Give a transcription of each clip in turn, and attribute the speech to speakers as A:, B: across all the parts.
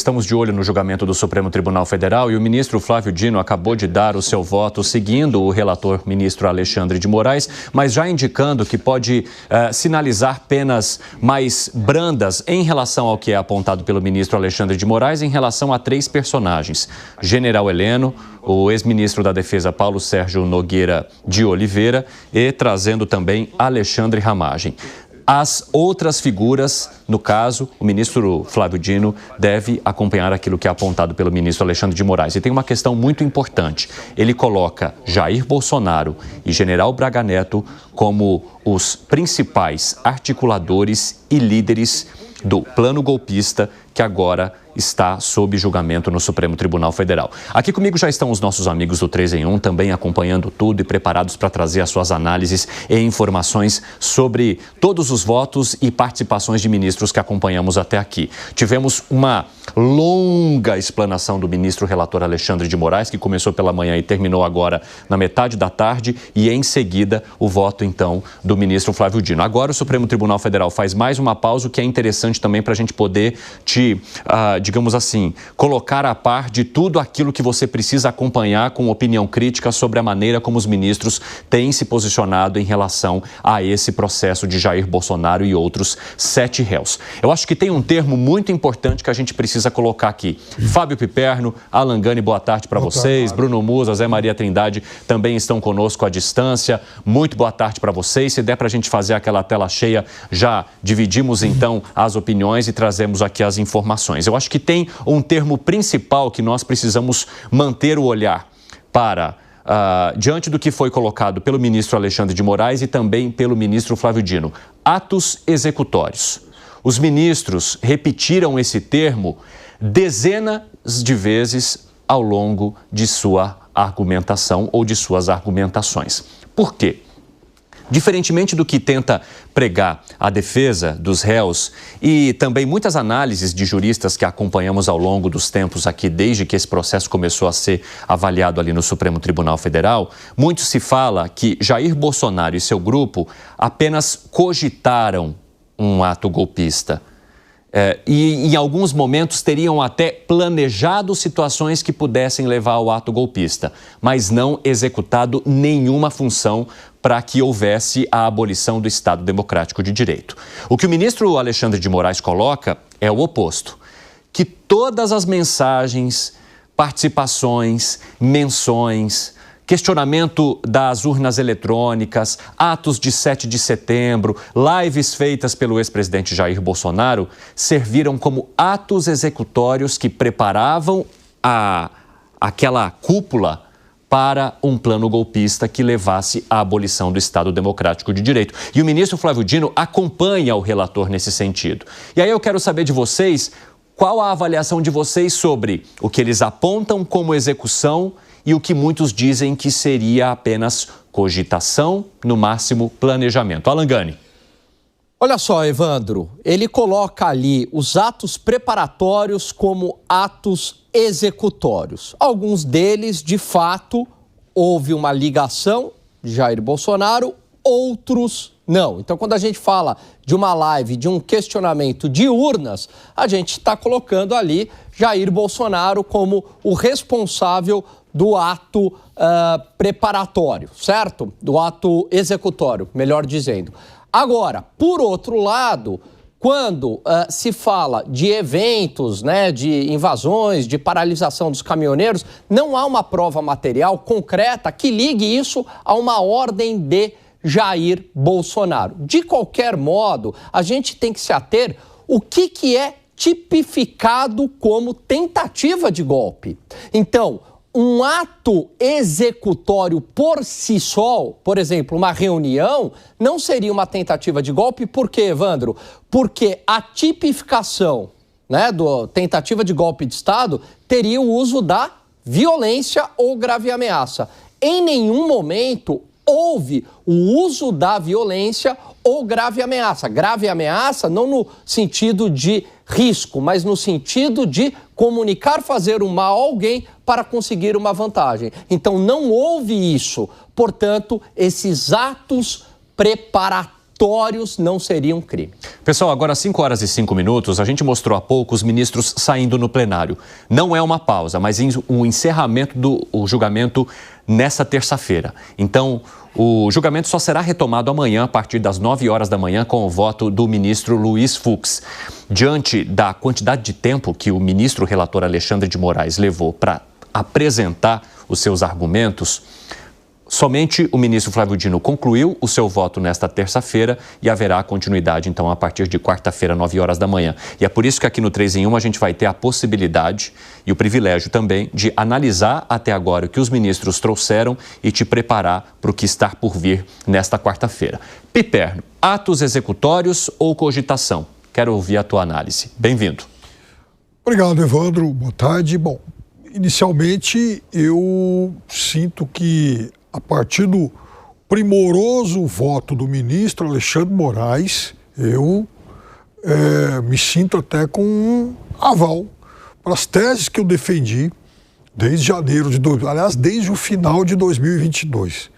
A: estamos de olho no julgamento do Supremo Tribunal Federal e o ministro Flávio Dino acabou de dar o seu voto seguindo o relator ministro Alexandre de Moraes, mas já indicando que pode sinalizar penas mais brandas em relação ao que é apontado pelo ministro Alexandre de Moraes em relação a 3 personagens: General Heleno, o ex-ministro da Defesa Paulo Sérgio Nogueira de Oliveira e trazendo também Alexandre Ramagem. As outras figuras, no caso, o ministro Flávio Dino deve acompanhar aquilo que é apontado pelo ministro Alexandre de Moraes. E tem uma questão muito importante. Ele coloca Jair Bolsonaro e General Braga Neto como os principais articuladores e líderes do plano golpista que agora está sob julgamento no Supremo Tribunal Federal. Aqui comigo já estão os nossos amigos do 3 em 1, também acompanhando tudo e preparados para trazer as suas análises e informações sobre todos os votos e participações de ministros que acompanhamos até aqui. Tivemos uma longa explanação do ministro relator Alexandre de Moraes, que começou pela manhã e terminou agora na metade da tarde, e em seguida o voto, então, do ministro Flávio Dino. Agora o Supremo Tribunal Federal faz mais uma pausa, o que é interessante também para a gente poder digamos assim, colocar a par de tudo aquilo que você precisa acompanhar com opinião crítica sobre a maneira como os ministros têm se posicionado em relação a esse processo de Jair Bolsonaro e outros 7 réus. Eu acho que tem um termo muito importante que a gente precisa colocar aqui. Fábio Piperno, Alan Gani, boa tarde para vocês. Bruno Musa, Zé Maria Trindade também estão conosco à distância. Muito boa tarde para vocês. Se der para a gente fazer aquela tela cheia, já dividimos então as opiniões e trazemos aqui as informações. Eu acho que tem um termo principal que nós precisamos manter o olhar para, diante do que foi colocado pelo ministro Alexandre de Moraes e também pelo ministro Flávio Dino: atos executórios. Os ministros repetiram esse termo dezenas de vezes ao longo de sua argumentação ou de suas argumentações. Por quê? Diferentemente do que tenta pregar a defesa dos réus e também muitas análises de juristas que acompanhamos ao longo dos tempos aqui, desde que esse processo começou a ser avaliado ali no Supremo Tribunal Federal, muito se fala que Jair Bolsonaro e seu grupo apenas cogitaram um ato golpista. E em alguns momentos teriam até planejado situações que pudessem levar ao ato golpista, mas não executado nenhuma função para que houvesse a abolição do Estado Democrático de Direito. O que o ministro Alexandre de Moraes coloca é o oposto: que todas as mensagens, participações, menções, questionamento das urnas eletrônicas, atos de 7 de setembro, lives feitas pelo ex-presidente Jair Bolsonaro serviram como atos executórios que preparavam aquela cúpula para um plano golpista que levasse à abolição do Estado Democrático de Direito. E o ministro Flávio Dino acompanha o relator nesse sentido. E aí eu quero saber de vocês qual a avaliação de vocês sobre o que eles apontam como execução e o que muitos dizem que seria apenas cogitação, no máximo planejamento. Alan Gani.
B: Olha só, Evandro, ele coloca ali os atos preparatórios como atos executórios. Alguns deles, de fato, houve uma ligação de Jair Bolsonaro, outros não. Então, quando a gente fala de uma live, de um questionamento de urnas, a gente está colocando ali Jair Bolsonaro como o responsável do ato preparatório, certo? Do ato executório, melhor dizendo. Agora, por outro lado, quando se fala de eventos, né, de invasões, de paralisação dos caminhoneiros, não há uma prova material concreta que ligue isso a uma ordem de Jair Bolsonaro. De qualquer modo, a gente tem que se ater o que é tipificado como tentativa de golpe. Então, um ato executório por si só, por exemplo, uma reunião, não seria uma tentativa de golpe. Por quê, Evandro? Porque a tipificação, né, do tentativa de golpe de Estado teria o uso da violência ou grave ameaça. Em nenhum momento houve o uso da violência ou grave ameaça. Grave ameaça não no sentido de risco, mas no sentido de comunicar, fazer um mal a alguém para conseguir uma vantagem. Então não houve isso. Portanto, esses atos preparatórios executórios não seriam crime.
A: Pessoal, agora 5 horas e 5 minutos, a gente mostrou há pouco os ministros saindo no plenário. Não é uma pausa, mas um encerramento do julgamento nessa terça-feira. Então, o julgamento só será retomado amanhã, a partir das 9 horas da manhã, com o voto do ministro Luiz Fux. Diante da quantidade de tempo que o ministro relator Alexandre de Moraes levou para apresentar os seus argumentos, somente o ministro Flávio Dino concluiu o seu voto nesta terça-feira e haverá continuidade, então, a partir de quarta-feira, 9 horas da manhã. E é por isso que aqui no 3 em 1 a gente vai ter a possibilidade e o privilégio também de analisar até agora o que os ministros trouxeram e te preparar para o que está por vir nesta quarta-feira. Piperno, atos executórios ou cogitação? Quero ouvir a tua análise. Bem-vindo.
C: Obrigado, Evandro. Boa tarde. Bom, inicialmente eu sinto que a partir do primoroso voto do ministro Alexandre de Moraes, eu me sinto até com um aval para as teses que eu defendi desde janeiro desde o final de 2022.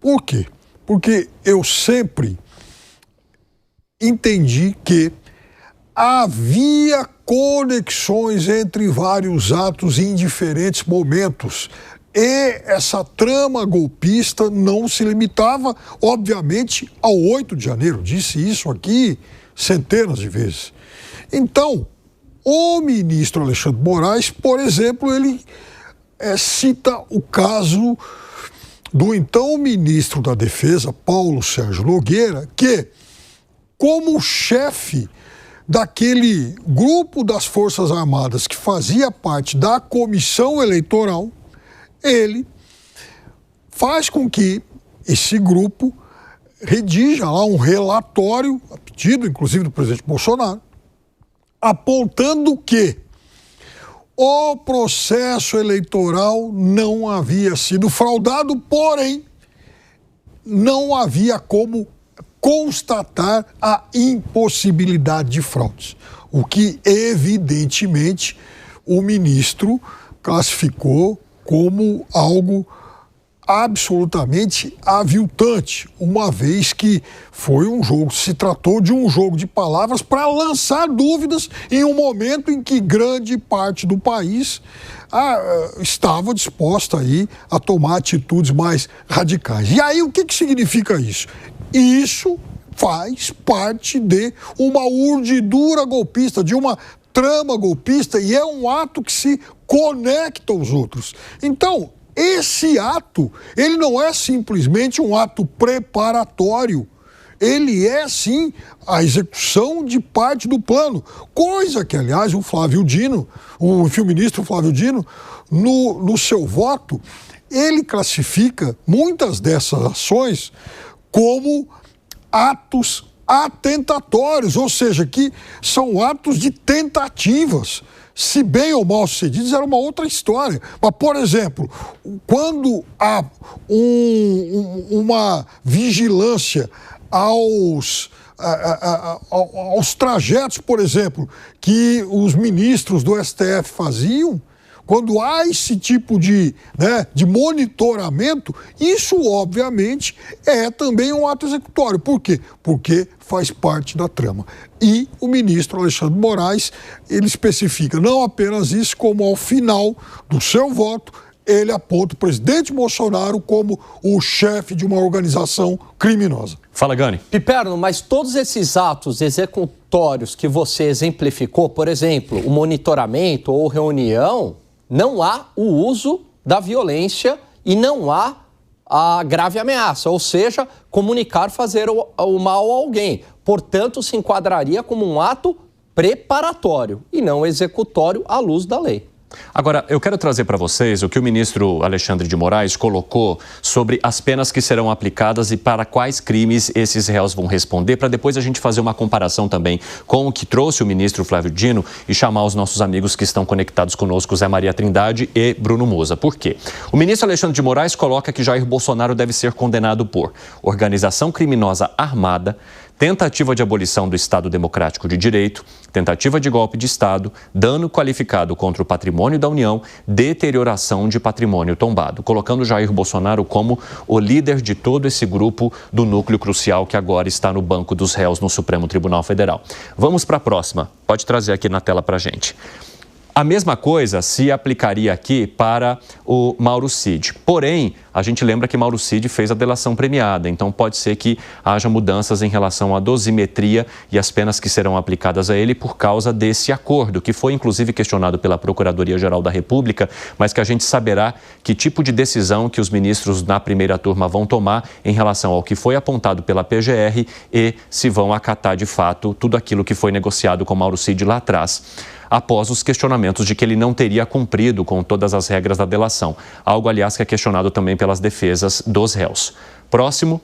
C: Por quê? Porque eu sempre entendi que havia conexões entre vários atos em diferentes momentos. E essa trama golpista não se limitava, obviamente, ao 8 de janeiro. Disse isso aqui centenas de vezes. Então, o ministro Alexandre de Moraes, por exemplo, ele cita o caso do então ministro da Defesa, Paulo Sérgio Nogueira, que, como chefe daquele grupo das Forças Armadas que fazia parte da comissão eleitoral, ele faz com que esse grupo redija lá um relatório, a pedido inclusive do presidente Bolsonaro, apontando que o processo eleitoral não havia sido fraudado, porém não havia como constatar a impossibilidade de fraudes, o que evidentemente o ministro classificou como algo absolutamente aviltante, uma vez que se tratou de um jogo de palavras para lançar dúvidas em um momento em que grande parte do país estava disposta aí a tomar atitudes mais radicais. E aí o que significa isso? Isso faz parte de uma urdidura golpista, de uma trama golpista, e é um ato que se conecta aos outros. Então, esse ato, ele não é simplesmente um ato preparatório, ele é, sim, a execução de parte do plano, coisa que, aliás, o ministro Flávio Dino, no seu voto, ele classifica muitas dessas ações como atos atentatórios, ou seja, que são atos de tentativas. Se bem ou mal sucedidos, era uma outra história. Mas, por exemplo, quando há uma vigilância aos trajetos, por exemplo, que os ministros do STF faziam, quando há esse tipo de monitoramento, isso, obviamente, é também um ato executório. Por quê? Porque faz parte da trama. E o ministro Alexandre de Moraes, ele especifica não apenas isso, como ao final do seu voto, ele aponta o presidente Bolsonaro como o chefe de uma organização criminosa.
A: Fala, Gani.
B: Piperno, mas todos esses atos executórios que você exemplificou, por exemplo, o monitoramento ou reunião, não há o uso da violência e não há a grave ameaça, ou seja, comunicar fazer o mal a alguém. Portanto, se enquadraria como um ato preparatório e não executório à luz da lei.
A: Agora, eu quero trazer para vocês o que o ministro Alexandre de Moraes colocou sobre as penas que serão aplicadas e para quais crimes esses réus vão responder, para depois a gente fazer uma comparação também com o que trouxe o ministro Flávio Dino e chamar os nossos amigos que estão conectados conosco, Zé Maria Trindade e Bruno Moza. Por quê? O ministro Alexandre de Moraes coloca que Jair Bolsonaro deve ser condenado por organização criminosa armada, tentativa de abolição do Estado Democrático de Direito, tentativa de golpe de Estado, dano qualificado contra o patrimônio da União, deterioração de patrimônio tombado, colocando Jair Bolsonaro como o líder de todo esse grupo do núcleo crucial que agora está no banco dos réus no Supremo Tribunal Federal. Vamos para a próxima. Pode trazer aqui na tela para a gente. A mesma coisa se aplicaria aqui para o Mauro Cid. Porém, a gente lembra que Mauro Cid fez a delação premiada, então pode ser que haja mudanças em relação à dosimetria e as penas que serão aplicadas a ele por causa desse acordo, que foi inclusive questionado pela Procuradoria-Geral da República, mas que a gente saberá que tipo de decisão que os ministros na primeira turma vão tomar em relação ao que foi apontado pela PGR e se vão acatar de fato tudo aquilo que foi negociado com Mauro Cid lá atrás, após os questionamentos de que ele não teria cumprido com todas as regras da delação. Algo, aliás, que é questionado também pelas defesas dos réus. Próximo.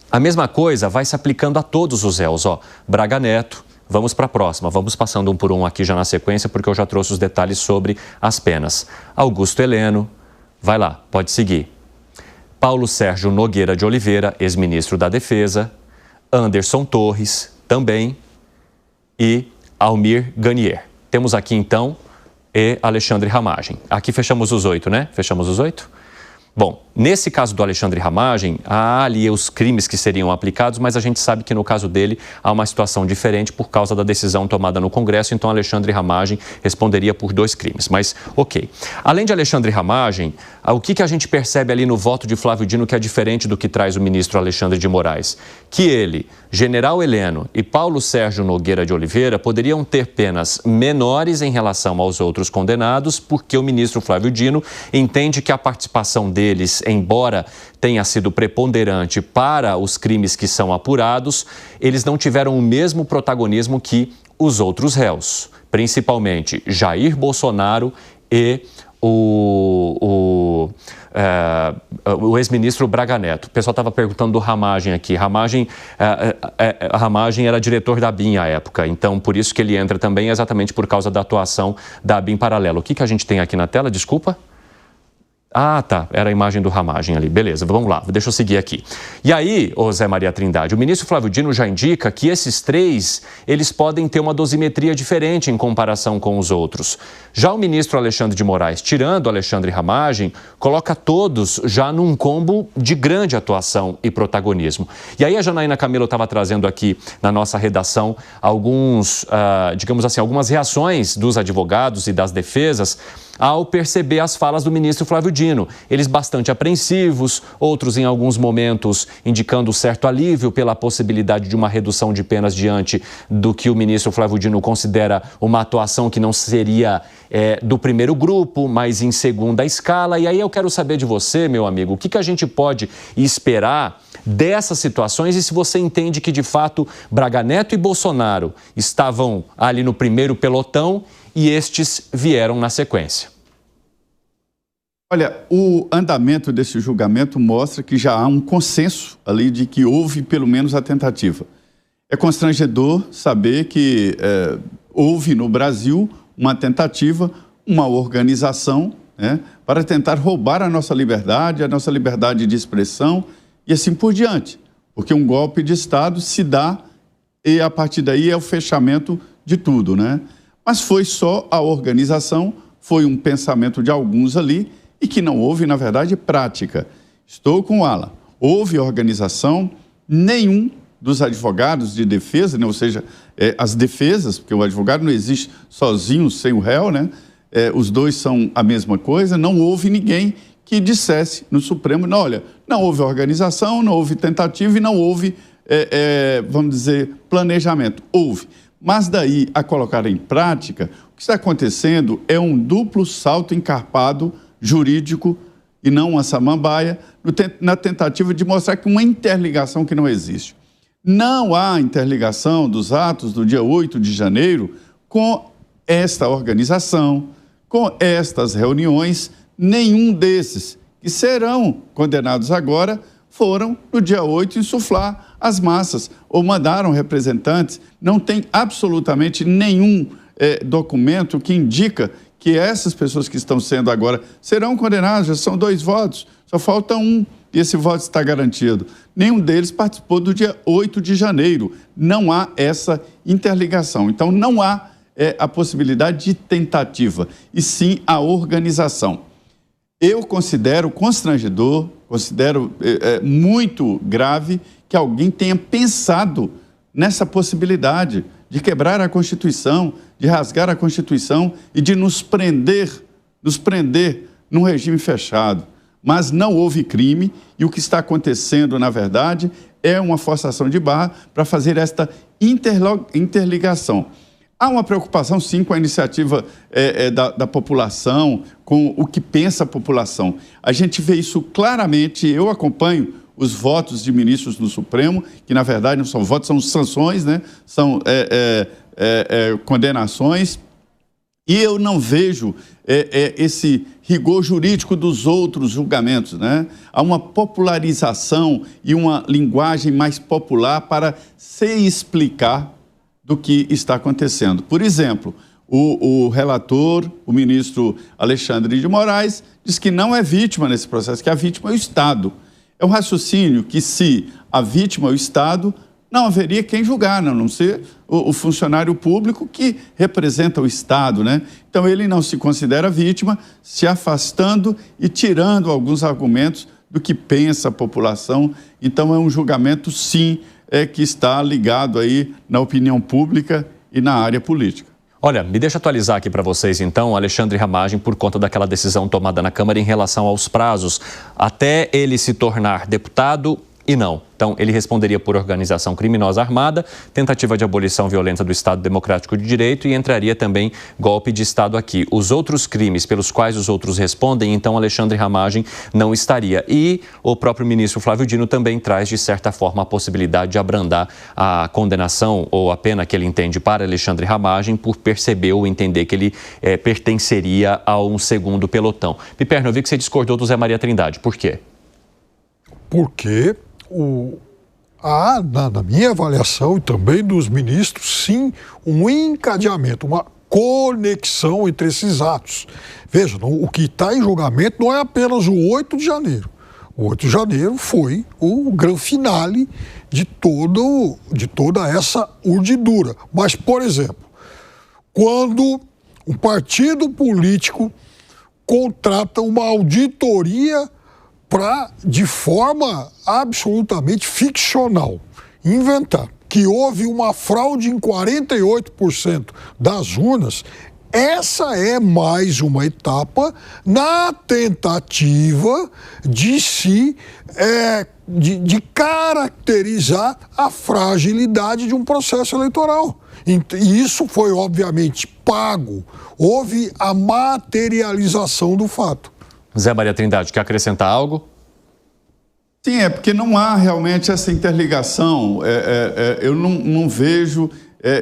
A: A mesma coisa vai se aplicando a todos os réus. Braga Neto. Vamos para a próxima. Vamos passando um por um aqui já na sequência, porque eu já trouxe os detalhes sobre as penas. Augusto Heleno. Vai lá, pode seguir. Paulo Sérgio Nogueira de Oliveira, ex-ministro da Defesa. Anderson Torres, também. E Almir Ganier. Temos aqui, então, e Alexandre Ramagem. Aqui fechamos os 8, né? Fechamos os 8? Bom, nesse caso do Alexandre Ramagem, há ali os crimes que seriam aplicados, mas a gente sabe que no caso dele há uma situação diferente por causa da decisão tomada no Congresso, então Alexandre Ramagem responderia por 2 crimes. Mas, ok. Além de Alexandre Ramagem, o que a gente percebe ali no voto de Flávio Dino que é diferente do que traz o ministro Alexandre de Moraes? Que ele, General Heleno e Paulo Sérgio Nogueira de Oliveira poderiam ter penas menores em relação aos outros condenados, porque o ministro Flávio Dino entende que a participação deles, embora tenha sido preponderante para os crimes que são apurados, eles não tiveram o mesmo protagonismo que os outros réus, principalmente Jair Bolsonaro e o ex-ministro Braga Neto. O pessoal estava perguntando do Ramagem aqui. Ramagem era diretor da ABIN à época, então por isso que ele entra também, exatamente por causa da atuação da ABIN Paralelo. O que a gente tem aqui na tela? Desculpa. Ah, tá. Era a imagem do Ramagem ali. Beleza, vamos lá. Deixa eu seguir aqui. E aí, Zé Maria Trindade, o ministro Flávio Dino já indica que esses 3, eles podem ter uma dosimetria diferente em comparação com os outros. Já o ministro Alexandre de Moraes, tirando Alexandre Ramagem, coloca todos já num combo de grande atuação e protagonismo. E aí a Janaína Camelo estava trazendo aqui na nossa redação alguns, digamos assim, algumas reações dos advogados e das defesas ao perceber as falas do ministro Flávio Dino. Eles bastante apreensivos, outros em alguns momentos indicando certo alívio pela possibilidade de uma redução de penas diante do que o ministro Flávio Dino considera uma atuação que não seria do primeiro grupo, mas em segunda escala. E aí eu quero saber de você, meu amigo, o que a gente pode esperar dessas situações e se você entende que, de fato, Braga Neto e Bolsonaro estavam ali no primeiro pelotão e estes vieram na sequência.
D: Olha, o andamento desse julgamento mostra que já há um consenso ali de que houve pelo menos a tentativa. É constrangedor saber que houve no Brasil uma tentativa, uma organização, né, para tentar roubar a nossa liberdade de expressão e assim por diante. Porque um golpe de Estado se dá e a partir daí é o fechamento de tudo, né? Mas foi só a organização, foi um pensamento de alguns ali e que não houve, na verdade, prática. Estou com o Alan. Houve organização, nenhum dos advogados de defesa, né? Ou seja, as defesas, porque o advogado não existe sozinho, sem o réu, né? Os dois são a mesma coisa, não houve ninguém que dissesse no Supremo, não, olha, não houve organização, não houve tentativa e não houve, vamos dizer, planejamento. Houve. Mas daí a colocar em prática, o que está acontecendo é um duplo salto encarpado jurídico e não uma samambaia, na tentativa de mostrar que uma interligação que não existe. Não há interligação dos atos do dia 8 de janeiro com esta organização, com estas reuniões. Nenhum desses que serão condenados agora foram no dia 8 insuflar as massas ou mandaram representantes. Não tem absolutamente nenhum documento que indica que essas pessoas que estão sendo agora serão condenadas, já são 2 votos, só falta 1. e esse voto está garantido. Nenhum deles participou do dia 8 de janeiro. Não há essa interligação. Então, não há a possibilidade de tentativa, e sim a organização. Eu considero constrangedor, considero muito grave que alguém tenha pensado nessa possibilidade de quebrar a Constituição, de rasgar a Constituição e de nos prender num regime fechado. Mas não houve crime e o que está acontecendo, na verdade, é uma forçação de barra para fazer esta interligação. Há uma preocupação, sim, com a iniciativa da população, com o que pensa a população. A gente vê isso claramente, eu acompanho os votos de ministros no Supremo, que na verdade não são votos, são sanções, né? São condenações, e eu não vejo esse rigor jurídico dos outros julgamentos, né? Há uma popularização e uma linguagem mais popular para se explicar do que está acontecendo. Por exemplo, o relator, o ministro Alexandre de Moraes, diz que não é vítima nesse processo, que a vítima é o Estado. É um raciocínio que, se a vítima é o Estado, não haveria quem julgar, a não ser o funcionário público que representa o Estado, né? Então, ele não se considera vítima, se afastando e tirando alguns argumentos do que pensa a população. Então, é um julgamento, sim, que está ligado aí na opinião pública e na área política.
A: Olha, me deixa atualizar aqui para vocês, então, Alexandre Ramagem, por conta daquela decisão tomada na Câmara em relação aos prazos, até ele se tornar deputado e não. Então, ele responderia por organização criminosa armada, tentativa de abolição violenta do Estado Democrático de Direito e entraria também golpe de Estado aqui. Os outros crimes pelos quais os outros respondem, então, Alexandre Ramagem não estaria. E o próprio ministro Flávio Dino também traz, de certa forma, a possibilidade de abrandar a condenação ou a pena que ele entende para Alexandre Ramagem por perceber ou entender que ele pertenceria a um segundo pelotão. Piperno, eu vi que você discordou do Zé Maria Trindade. Por quê?
C: Porque há, na minha avaliação e também dos ministros, sim, um encadeamento, uma conexão entre esses atos. Veja, o que está em julgamento não é apenas o 8 de janeiro. O 8 de janeiro foi o grande finale de toda essa urdidura. Mas, por exemplo, quando um partido político contrata uma auditoria para, de forma absolutamente ficcional, inventar que houve uma fraude em 48% das urnas, essa é mais uma etapa na tentativa de de caracterizar a fragilidade de um processo eleitoral. E isso foi, obviamente, pago. Houve a materialização do fato.
A: Zé Maria Trindade, quer acrescentar algo?
D: Sim, porque não há realmente essa interligação. Eu não vejo,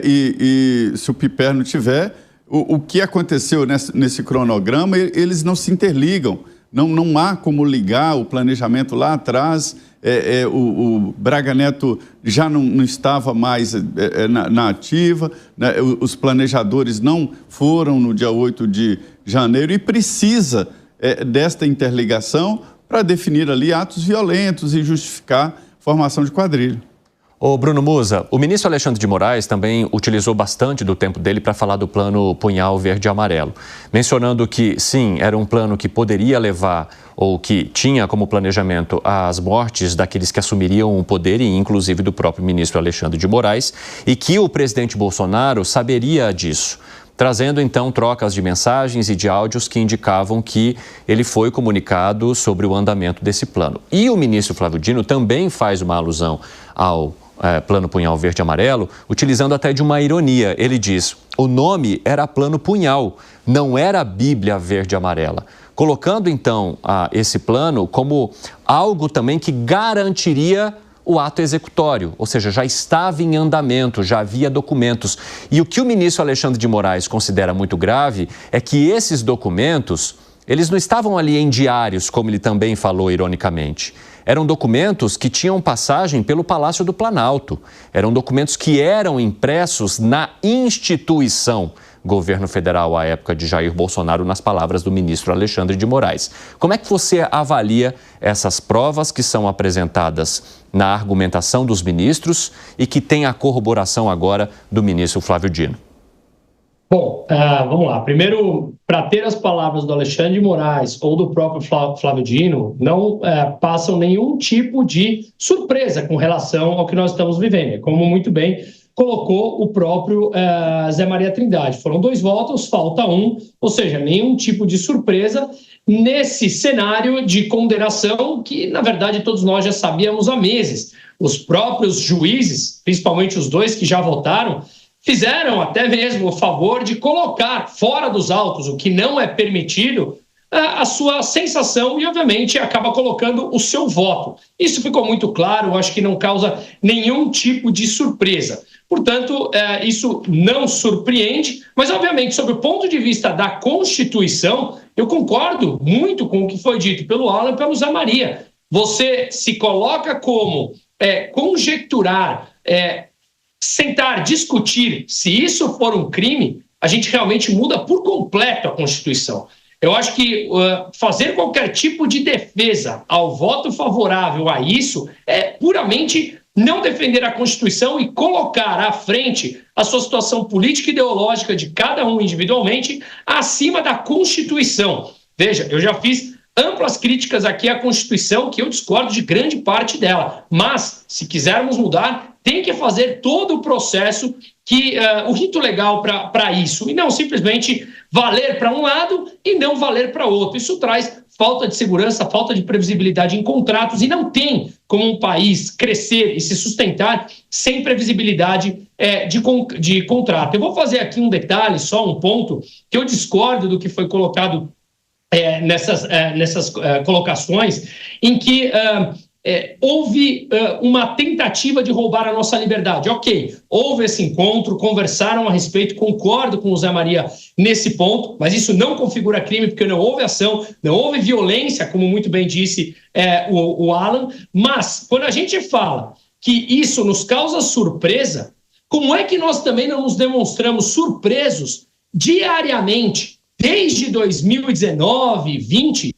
D: e se o Piperno tiver, o que aconteceu nesse cronograma, eles não se interligam. Não há como ligar o planejamento lá atrás. O Braga Neto já não estava mais na ativa, né? Os planejadores não foram no dia 8 de janeiro e precisa desta interligação para definir ali atos violentos e justificar formação de quadrilha.
A: Ô Bruno Musa, o ministro Alexandre de Moraes também utilizou bastante do tempo dele para falar do plano Punhal Verde e Amarelo, mencionando que, sim, era um plano que poderia levar ou que tinha como planejamento as mortes daqueles que assumiriam o poder, e inclusive do próprio ministro Alexandre de Moraes, e que o presidente Bolsonaro saberia disso, trazendo então trocas de mensagens e de áudios que indicavam que ele foi comunicado sobre o andamento desse plano. E o ministro Flávio Dino também faz uma alusão ao Plano Punhal Verde e Amarelo, utilizando até de uma ironia. Ele diz: o nome era Plano Punhal, não era Bíblia Verde e Amarela, colocando então esse plano como algo também que garantiria o ato executório, ou seja, já estava em andamento, já havia documentos. E o que o ministro Alexandre de Moraes considera muito grave é que esses documentos, eles não estavam ali em diários, como ele também falou ironicamente. Eram documentos que tinham passagem pelo Palácio do Planalto. Eram documentos que eram impressos na instituição governo federal à época de Jair Bolsonaro, nas palavras do ministro Alexandre de Moraes. Como é que você avalia essas provas que são apresentadas na argumentação dos ministros e que tem a corroboração agora do ministro Flávio Dino?
E: Bom, vamos lá. Primeiro, para ter as palavras do Alexandre de Moraes ou do próprio Flávio Dino, não passam nenhum tipo de surpresa com relação ao que nós estamos vivendo. Como muito bem colocou o próprio Zé Maria Trindade. Foram 2 votos, falta 1, ou seja, nenhum tipo de surpresa nesse cenário de condenação que, na verdade, todos nós já sabíamos há meses. Os próprios juízes, principalmente os 2 que já votaram, fizeram até mesmo o favor de colocar fora dos autos, o que não é permitido, a sua sensação e, obviamente, acaba colocando o seu voto. Isso ficou muito claro, acho que não causa nenhum tipo de surpresa. Portanto, isso não surpreende, mas, obviamente, sob o ponto de vista da Constituição, eu concordo muito com o que foi dito pelo Alan e pelo Zé Maria. Você se coloca como conjecturar, sentar, discutir se isso for um crime, a gente realmente muda por completo a Constituição. Eu acho que fazer qualquer tipo de defesa ao voto favorável a isso é puramente não defender a Constituição e colocar à frente a sua situação política e ideológica de cada um individualmente acima da Constituição. Veja, eu já fiz amplas críticas aqui à Constituição, que eu discordo de grande parte dela, mas se quisermos mudar, tem que fazer todo o processo, o rito legal para isso, e não simplesmente valer para um lado e não valer para outro. Isso traz falta de segurança, falta de previsibilidade em contratos, e não tem como um país crescer e se sustentar sem previsibilidade de contrato. Eu vou fazer aqui um detalhe, só um ponto, que eu discordo do que foi colocado nessas colocações, em que houve uma tentativa de roubar a nossa liberdade. Ok, houve esse encontro, conversaram a respeito, concordo com o Zé Maria nesse ponto, mas isso não configura crime porque não houve ação, não houve violência, como muito bem disse o Alan, mas quando a gente fala que isso nos causa surpresa, como é que nós também não nos demonstramos surpresos diariamente, desde 2019, 2020,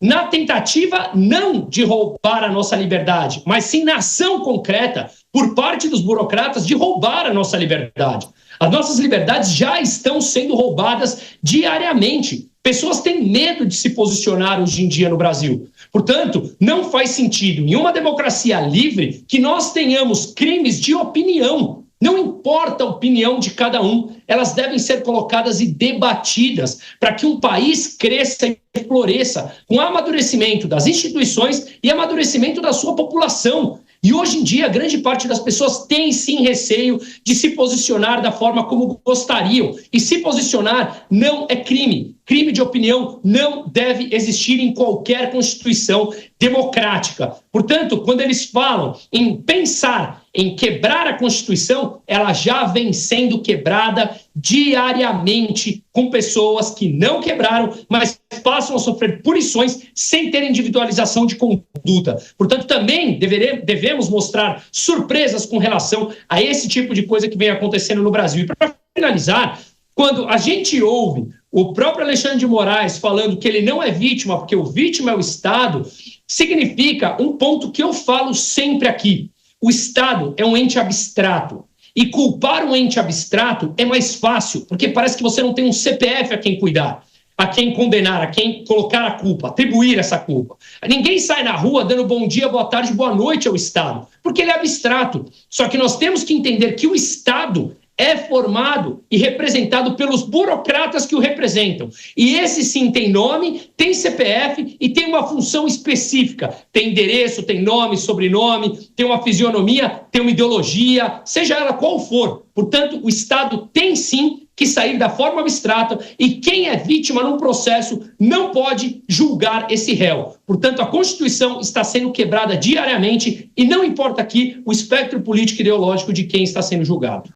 E: na tentativa não de roubar a nossa liberdade, mas sim na ação concreta por parte dos burocratas de roubar a nossa liberdade. As nossas liberdades já estão sendo roubadas diariamente. Pessoas têm medo de se posicionar hoje em dia no Brasil. Portanto, não faz sentido em uma democracia livre que nós tenhamos crimes de opinião. Não importa a opinião de cada um, elas devem ser colocadas e debatidas para que um país cresça e floresça com amadurecimento das instituições e amadurecimento da sua população. E hoje em dia, grande parte das pessoas tem sim receio de se posicionar da forma como gostariam. E se posicionar não é crime. Crime de opinião não deve existir em qualquer Constituição democrática. Portanto, quando eles falam em pensar em quebrar a Constituição, ela já vem sendo quebrada diariamente com pessoas que não quebraram, mas passam a sofrer punições sem ter individualização de conduta. Portanto, também devemos mostrar surpresas com relação a esse tipo de coisa que vem acontecendo no Brasil. E para finalizar, quando a gente ouve o próprio Alexandre de Moraes falando que ele não é vítima, porque o vítima é o Estado, significa um ponto que eu falo sempre aqui. O Estado é um ente abstrato. E culpar um ente abstrato é mais fácil, porque parece que você não tem um CPF a quem cuidar, a quem condenar, a quem colocar a culpa, atribuir essa culpa. Ninguém sai na rua dando bom dia, boa tarde, boa noite ao Estado, porque ele é abstrato. Só que nós temos que entender que o Estado é formado e representado pelos burocratas que o representam. E esse sim tem nome, tem CPF e tem uma função específica. Tem endereço, tem nome, sobrenome, tem uma fisionomia, tem uma ideologia, seja ela qual for. Portanto, o Estado tem sim que sair da forma abstrata e quem é vítima num processo não pode julgar esse réu. Portanto, a Constituição está sendo quebrada diariamente e não importa aqui o espectro político e ideológico de quem está sendo julgado.